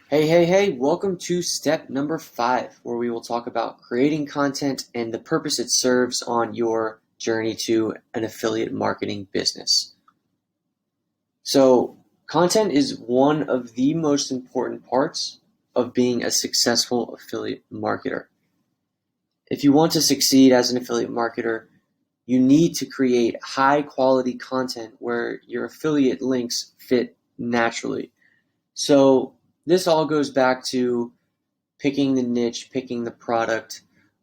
Hey, welcome to step number 5, where we will talk about creating content and the purpose it serves on your journey to an affiliate marketing business. So, content is one of the most important parts of being a successful affiliate marketer. If you want to succeed as an affiliate marketer, you need to create high quality content where your affiliate links fit naturally. So, this all goes back to picking the niche, picking the product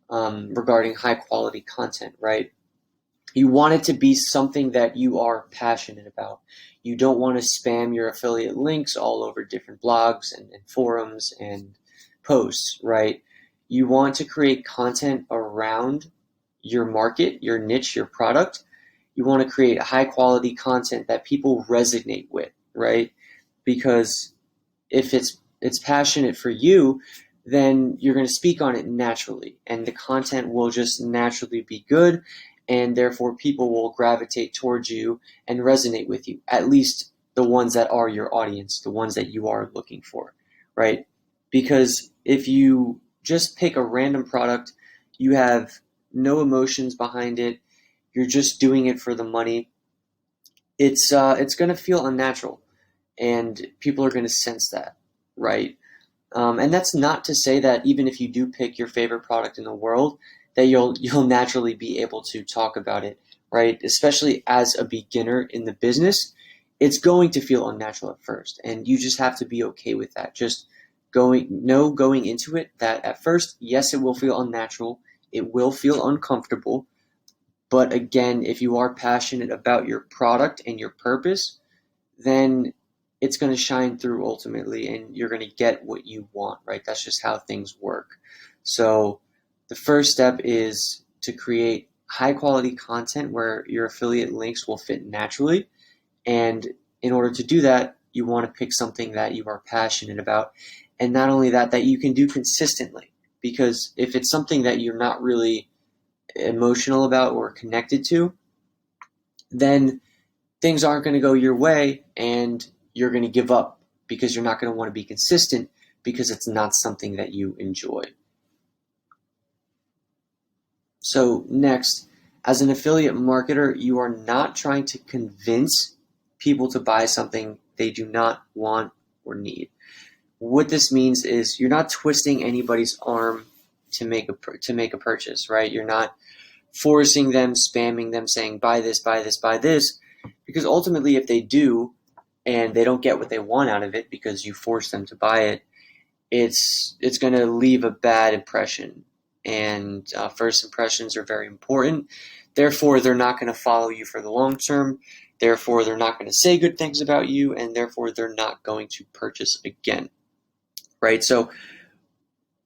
regarding high quality content, right? You want it to be something that you are passionate about. You don't want to spam your affiliate links all over different blogs and forums and posts, right? You want to create content around your market, your niche, your product. You want to create high quality content that people resonate with, right? Because if it's passionate for you, then you're going to speak on it naturally, and the content will just naturally be good, and therefore people will gravitate towards you and resonate with you. At least the ones that are your audience, the ones that you are looking for, right? Because if you just pick a random product, you have no emotions behind it, you're just doing it for the money. It's going to feel unnatural, and people are going to sense that, right? And that's not to say that even if you do pick your favorite product in the world, that you'll naturally be able to talk about it, right? Especially as a beginner in the business, it's going to feel unnatural at first, and you just have to be okay with that. Just going into it that at first, yes, it will feel unnatural, it will feel uncomfortable, but again, if you are passionate about your product and your purpose, then it's going to shine through ultimately, and you're going to get what you want, right? That's just how things work. So the first step is to create high quality content where your affiliate links will fit naturally. And in order to do that, you want to pick something that you are passionate about. And not only that, that you can do consistently. Because if it's something that you're not really emotional about or connected to, then things aren't going to go your way, and you're going to give up because you're not going to want to be consistent because it's not something that you enjoy. So next, as an affiliate marketer, you are not trying to convince people to buy something they do not want or need. What this means is you're not twisting anybody's arm to make a purchase, right? You're not forcing them, spamming them, saying buy this, buy this, buy this, because ultimately if they do and they don't get what they want out of it because you force them to buy it, it's going to leave a bad impression. And first impressions are very important. Therefore, they're not going to follow you for the long term. Therefore, they're not going to say good things about you, and therefore, they're not going to purchase again. Right? So,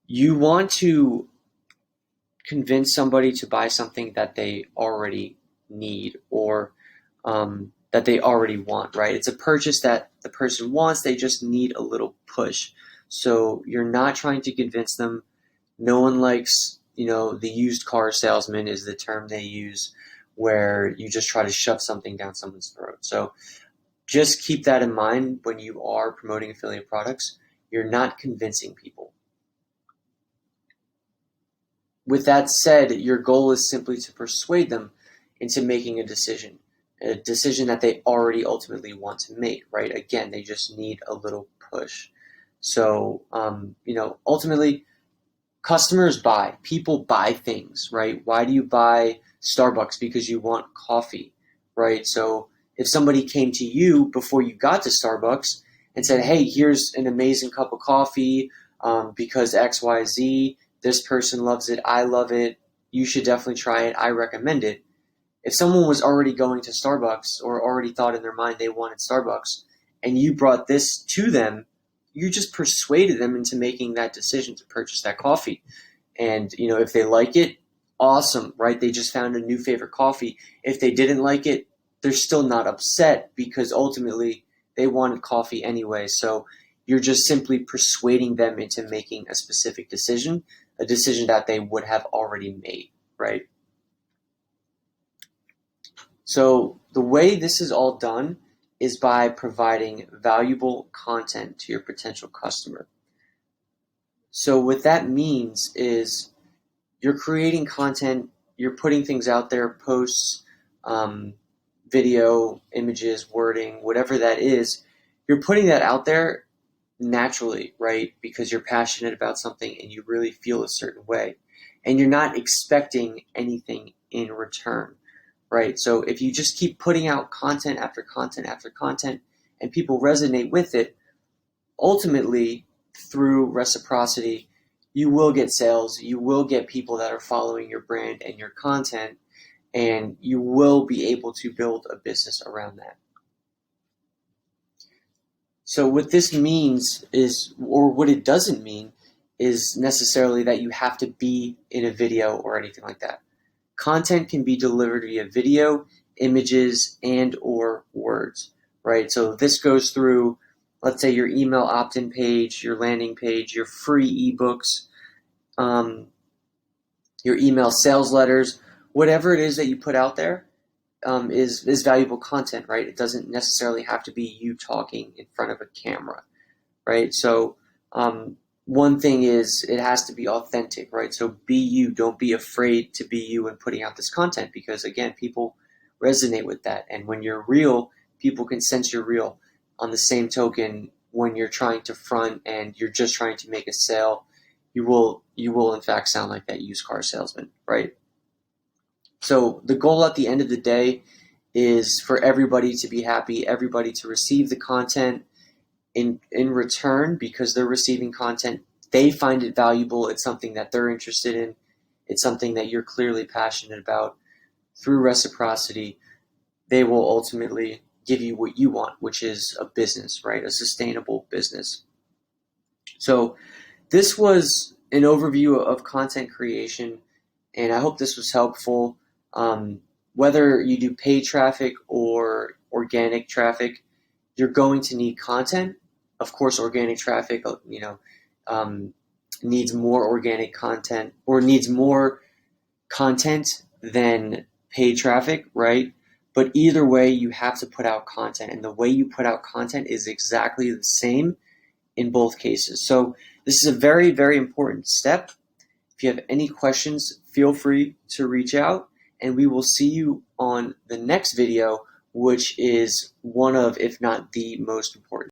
you want to convince somebody to buy something that they already need, or that they already want, right? It's a purchase that the person wants, they just need a little push. So you're not trying to convince them. No one likes, the used car salesman is the term they use, where you just try to shove something down someone's throat. So just keep that in mind when you are promoting affiliate products. You're not convincing people. With that said, your goal is simply to persuade them into making a decision that they already ultimately want to make, right? Again, they just need a little push. So, ultimately, customers buy, people buy things, right? Why do you buy Starbucks? Because you want coffee, right? So, if somebody came to you before you got to Starbucks and said, hey, here's an amazing cup of coffee because XYZ, this person loves it, I love it, you should definitely try it, I recommend it. If someone was already going to Starbucks or already thought in their mind they wanted Starbucks, and you brought this to them, you just persuaded them into making that decision to purchase that coffee. And, if they like it, awesome, right? They just found a new favorite coffee. If they didn't like it, they're still not upset because ultimately they wanted coffee anyway. So you're just simply persuading them into making a specific decision, a decision that they would have already made, right? So the way this is all done is by providing valuable content to your potential customer. So what that means is you're creating content, you're putting things out there, posts, video, images, wording, whatever that is, you're putting that out there naturally, right? Because you're passionate about something and you really feel a certain way. And you're not expecting anything in return, right? So if you just keep putting out content after content after content and people resonate with it, ultimately, through reciprocity, you will get sales, you will get people that are following your brand and your content, and you will be able to build a business around that. So what this means is, or what it doesn't mean, is necessarily that you have to be in a video or anything like that. Content can be delivered via video, images, and or words, right? So this goes through, let's say, your email opt-in page, your landing page, your free ebooks, your email sales letters, whatever it is that you put out there is valuable content, right? It doesn't necessarily have to be you talking in front of a camera, right? So one thing is it has to be authentic, right? So be you. Don't be afraid to be you when putting out this content because, again, people resonate with that. And when you're real, people can sense you're real. On the same token, when you're trying to front and you're just trying to make a sale, you will in fact sound like that used car salesman, right? So the goal at the end of the day is for everybody to be happy, everybody to receive the content in return because they're receiving content. They find it valuable. It's something that they're interested in. It's something that you're clearly passionate about. Through reciprocity, they will ultimately give you what you want, which is a business, right? A sustainable business. So this was an overview of content creation, and I hope this was helpful. Whether you do paid traffic or organic traffic, you're going to need content. Of course, organic traffic, needs more organic content or needs more content than paid traffic, right? But either way, you have to put out content, and the way you put out content is exactly the same in both cases. So this is a very, very important step. If you have any questions, feel free to reach out, and we will see you on the next video, which is one of, if not the most important.